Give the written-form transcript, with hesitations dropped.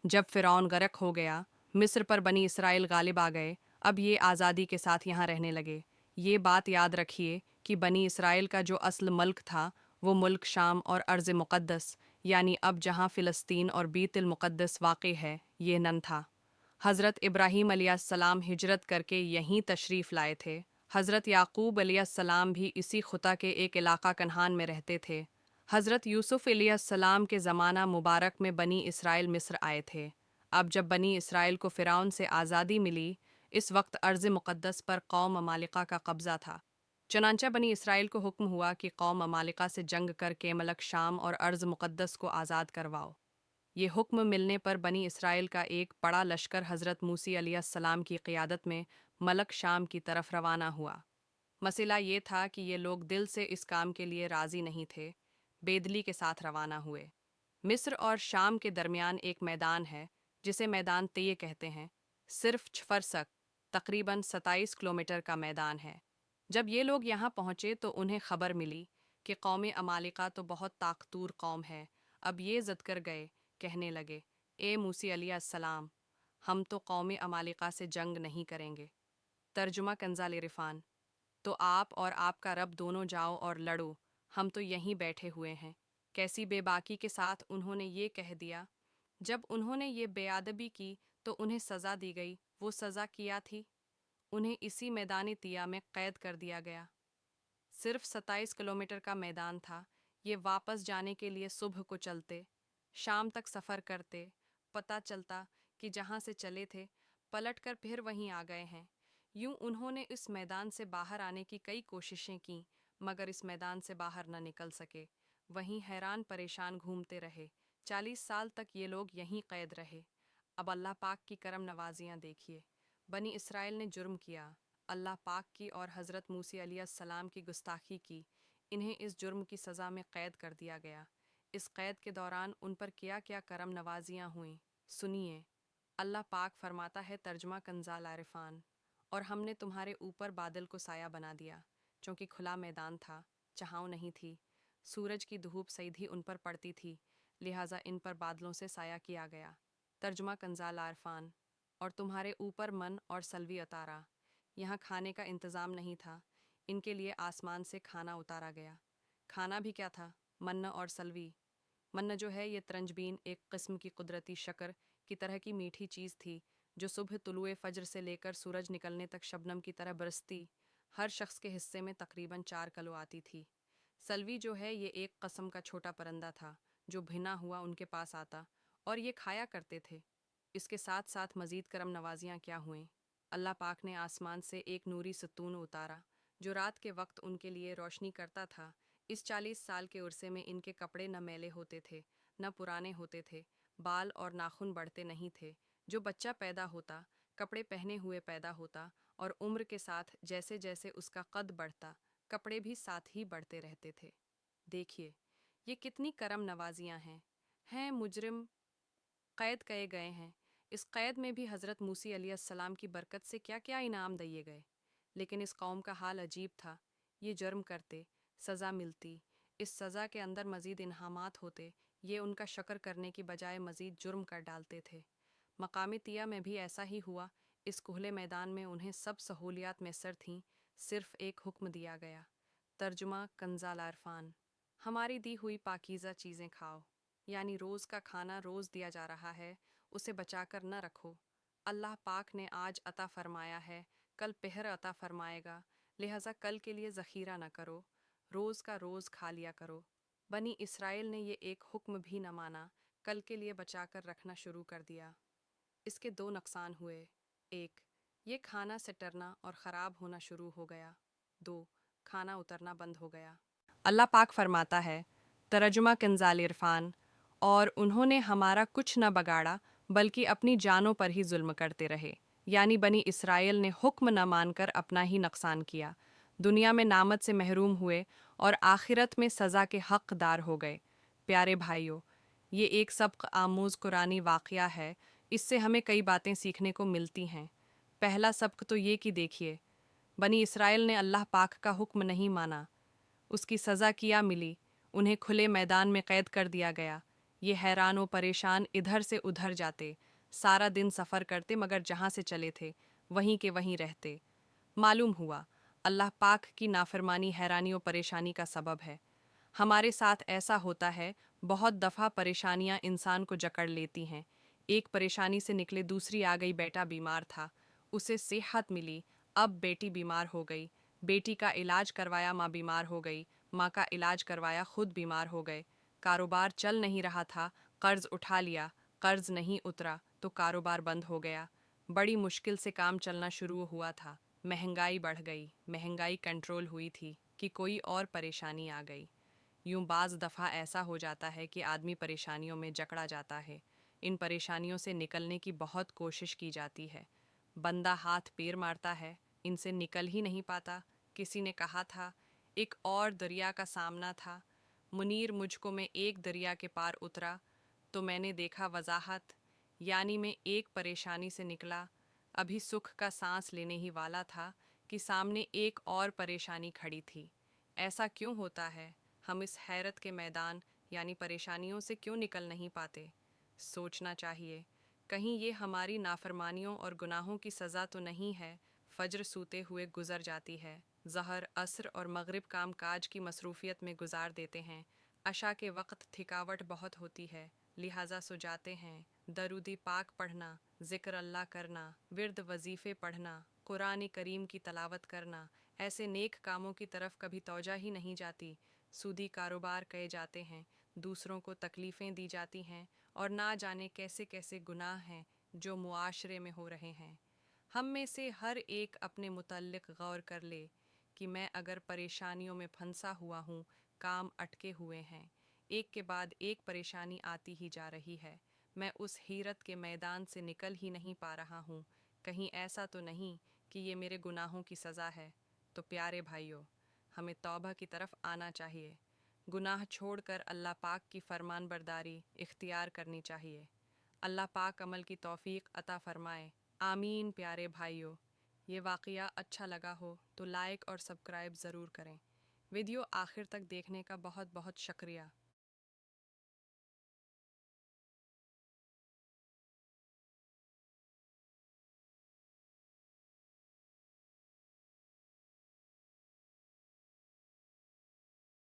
जब फ़िरौन गर्क हो गया, मिस्र पर बनी इसराइल गालिब आ गए, अब ये आज़ादी के साथ यहाँ रहने लगे। ये बात याद रखिए कि बनी इसराइल का जो असल मुल्क था, वो मुल्क शाम और अर्ज़ मुक़द्दस, यानी अब जहाँ फ़िलिस्तीन और बीतुल मुक़द्दस वाक़ है, ये नन था। हज़रत इब्राहीम अलैहिस्सलाम हिजरत करके यहीं तशरीफ़ लाए थे। हज़रत याक़ूब अलैहिस्सलाम भी इसी खुता के एक इलाक़ा कन्हान में रहते थे। हज़रत यूसुफ़ अलैहिस्सलाम के ज़माना मुबारक में बनी इसराइल मिस्र आए थे। अब जब बनी इसराइल को फ़िरौन से आज़ादी मिली, इस वक्त अर्ज़ मुक़द्दस पर कौम अमालिका का कब्ज़ा था। चनांचा बनी इसराइल को हुक्म हुआ कि कौम अमालिका से जंग करके मलक शाम और अर्ज़ मुक़द्दस को आज़ाद करवाओ। ये हुक्म मिलने पर बनी इसराइल का एक बड़ा लश्कर हज़रत मूसी अलैहिस्सलाम की क़ियादत में मलक शाम की तरफ रवाना हुआ। मसला ये था कि ये लोग दिल से इस काम के लिए राज़ी नहीं थे, बेदली के साथ रवाना हुए। मिस्र और शाम के दरमियान एक मैदान है, जिसे मैदान तय कहते हैं। सिर्फ 6 फरसक, तकरीबन 27 किलोमीटर का मैदान है। जब ये लोग यहाँ पहुँचे तो उन्हें खबर मिली कि कौम अमालिका तो बहुत ताकतूर कौम है। अब ये ज़द कर गए, कहने लगे, ए मूसी अलैहिस्सलाम, हम तो कौम अमालिका से जंग नहीं करेंगे। तर्जुमा कंज़ाल इरफ़ान। तो आप और आपका रब दोनों जाओ और लड़ो, हम तो यहीं बैठे हुए हैं। कैसी बेबाकी के साथ उन्होंने ये कह दिया। जब उन्होंने ये बेअदबी की तो उन्हें सज़ा दी गई। वो सज़ा किया थी, उन्हें इसी मैदान तिया में कैद कर दिया गया। सिर्फ 27 किलोमीटर का मैदान था। ये वापस जाने के लिए सुबह को चलते, शाम तक सफ़र करते, पता चलता कि जहाँ से चले थे पलट कर फिर वहीं आ गए हैं। यूं उन्होंने इस मैदान से बाहर आने की कई कोशिशें की, मगर इस मैदान से बाहर न निकल सके। वहीं हैरान परेशान घूमते रहे। 40 साल तक ये लोग यहीं कैद रहे। अब अल्लाह पाक की करम नवाजियाँ देखिए। बनी इसराइल ने जुर्म किया, अल्लाह पाक की और हज़रत मूसी अलैहिस्सलाम की गुस्ताखी की। इन्हें इस जुर्म की सज़ा में क़ैद कर दिया गया। इस क़ैद के दौरान उन पर क्या क्या करम नवाजियाँ हुईं, सुनिए। अल्लाह पाक फरमाता है, तर्जुमा कंज़ाल आरिफ़ान, और हमने तुम्हारे ऊपर बादल को साया बना दिया, चूँकि खुला मैदान था, छाँव नहीं थी। सूरज की धूप सीधी उन पर पड़ती थी, लिहाजा इन पर बादलों से साया किया गया। तर्जुमा कंज़ाल आरिफ़ान, और तुम्हारे ऊपर मन और सल्वी उतारा। यहाँ खाने का इंतज़ाम नहीं था, इनके लिए आसमान से खाना उतारा गया। खाना भी क्या था? मन्न और सल्वी। मन्न जो है, ये तरंजबीन एक किस्म की कुदरती शक्कर की तरह की मीठी चीज़ थी, जो सुबह तुलुए फ़ज्र से लेकर सूरज निकलने तक शबनम की तरह बरसती। हर शख्स के हिस्से में तकरीबन 4 किलो आती थी। सल्वी जो है, ये एक कस्म का छोटा परिंदा था, जो भिना हुआ उनके पास आता और ये खाया करते थे। इसके साथ साथ मज़ीद करम नवाजियाँ क्या हुईं। अल्लाह पाक ने आसमान से एक नूरी सतून उतारा, जो रात के वक्त उनके लिए रोशनी करता था। इस 40 साल के उरसे में इनके कपड़े न मैले होते थे, न पुराने होते थे। बाल और नाखून बढ़ते नहीं थे। जो बच्चा पैदा होता, कपड़े पहने हुए पैदा होता, और उम्र के साथ जैसे जैसे उसका कद बढ़ता, कपड़े भी साथ ही बढ़ते रहते थे। देखिए, ये कितनी करम नवाजियाँ हैं मुजरिम कैद किए गए हैं। इस कैद में भी हज़रत मूसी अलैहिस्सलाम की बरकत से क्या क्या इनाम दिए गए। लेकिन इस कौम का हाल अजीब था। ये जुर्म करते, सज़ा मिलती, इस सज़ा के अंदर मज़ीद इनामात होते। ये उनका शक्र करने की बजाय मज़ीद जुर्म कर डालते थे। मकामी तिया में भी ऐसा ही हुआ। इस खुले मैदान में उन्हें सब सहूलियात मैसर थीं, सिर्फ एक हुक्म दिया गया। तर्जुमा कंज़ाल आरफान, हमारी दी हुई पाकीज़ा चीज़ें खाओ, यानी रोज़ का खाना रोज़ दिया जा रहा है, उसे बचाकर न रखो। अल्लाह पाक ने आज अता फरमाया है, कल पहर अता फरमाएगा, लिहाजा कल के लिए ज़ख़ीरा न करो, रोज़ का रोज़ खा लिया करो। बनी इसराइल ने ये एक हुक्म भी न माना, कल के लिए बचाकर रखना शुरू कर दिया। इसके दो नुकसान हुए। एक, ये खाना सटरना और ख़राब होना शुरू हो गया। दो, खाना उतरना बंद हो गया। अल्लाह पाक फरमाता है, तर्जुमा कंज़ाल इरफ़ान, और उन्होंने हमारा कुछ न बगाड़ा, बल्कि अपनी जानों पर ही जुल्म करते रहे। यानी बनी इसराइल ने हुक्म न मानकर अपना ही नुकसान किया, दुनिया में नामत से महरूम हुए और आखिरत में सज़ा के हक़दार हो गए। प्यारे भाइयों, ये एक सबक आमूज़ कुरानी वाक़या है। इससे हमें कई बातें सीखने को मिलती हैं। पहला सबक तो ये कि देखिए, बनी इसराइल ने अल्लाह पाक का हुक्म नहीं माना, उसकी सज़ा किया मिली, उन्हें खुले मैदान में कैद कर दिया गया। ये हैरान व परेशान इधर से उधर जाते, सारा दिन सफ़र करते मगर जहाँ से चले थे वहीं के वहीं रहते। मालूम हुआ अल्लाह पाक की नाफरमानी हैरानी और परेशानी का सबब है। हमारे साथ ऐसा होता है, बहुत दफ़ा परेशानियां इंसान को जकड़ लेती हैं। एक परेशानी से निकले दूसरी आ गई। बेटा बीमार था, उसे सेहत मिली, अब बेटी बीमार हो गई, बेटी का इलाज करवाया, माँ बीमार हो गई, माँ का इलाज करवाया, खुद बीमार हो गए। कारोबार चल नहीं रहा था, कर्ज उठा लिया, कर्ज नहीं उतरा तो कारोबार बंद हो गया। बड़ी मुश्किल से काम चलना शुरू हुआ था, महंगाई बढ़ गई, महंगाई कंट्रोल हुई थी कि कोई और परेशानी आ गई। यूं बाज़ दफ़ा ऐसा हो जाता है कि आदमी परेशानियों में जकड़ा जाता है। इन परेशानियों से निकलने की बहुत कोशिश की जाती है, बंदा हाथ पैर मारता है, इनसे निकल ही नहीं पाता। किसी ने कहा था, एक और दरिया का सामना था मुनीर मुझको, मैं एक दरिया के पार उतरा तो मैंने देखा वजाहत, यानी मैं एक परेशानी से निकला, अभी सुख का सांस लेने ही वाला था कि सामने एक और परेशानी खड़ी थी। ऐसा क्यों होता है? हम इस हैरत के मैदान यानी परेशानियों से क्यों निकल नहीं पाते? सोचना चाहिए, कहीं ये हमारी नाफरमानियों और गुनाहों की सज़ा तो नहीं है। फज्र सूते हुए गुजर जाती है, ज़हर असर और मगरिब काम काज की मसरूफ़ियत में गुजार देते हैं, अशा के वक्त थकावट बहुत होती है, लिहाजा सो जाते हैं। दरूदी पाक पढ़ना, ज़िक्र अल्लाह करना, विर्द वजीफ़े पढ़ना, कुरान करीम की तलावत करना, ऐसे नेक कामों की तरफ कभी तौजा ही नहीं जाती। सूदी कारोबार किए जाते हैं, दूसरों को तकलीफ़ें दी जाती हैं और ना जाने कैसे कैसे गुनाह हैं जो मुआशरे में हो रहे हैं। हम में से हर एक अपने मुतल्लिक़ गौर कर ले कि मैं अगर परेशानियों में फंसा हुआ हूँ, काम अटके हुए हैं, एक के बाद एक परेशानी आती ही जा रही है, मैं उस हीरत के मैदान से निकल ही नहीं पा रहा हूँ, कहीं ऐसा तो नहीं कि ये मेरे गुनाहों की सज़ा है। तो प्यारे भाइयों, हमें तौबा की तरफ आना चाहिए, गुनाह छोड़कर अल्लाह पाक की फरमान बरदारी इख्तियार करनी चाहिए। अल्लाह पाक अमल की तौफीक अता फ़रमाए, आमीन। प्यारे भाइयों, ये वाक़या अच्छा लगा हो तो लाइक और सब्सक्राइब ज़रूर करें। वीडियो आखिर तक देखने का बहुत बहुत शुक्रिया।